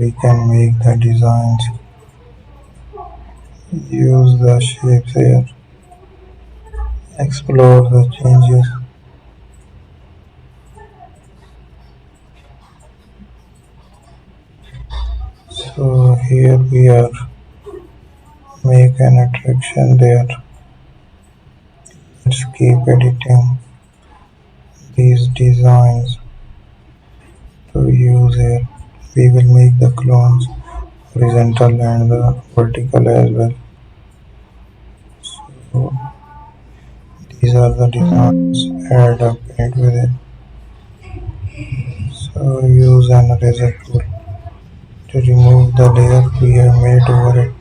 we can make the designs, use the shapes here, explore the changes. So here we are, make an attraction there. Let's keep editing these designs to use here. We will make the clones horizontal and the vertical as well. So these are the designs, add a paint with it. So use an eraser tool to remove the layer we have made over it.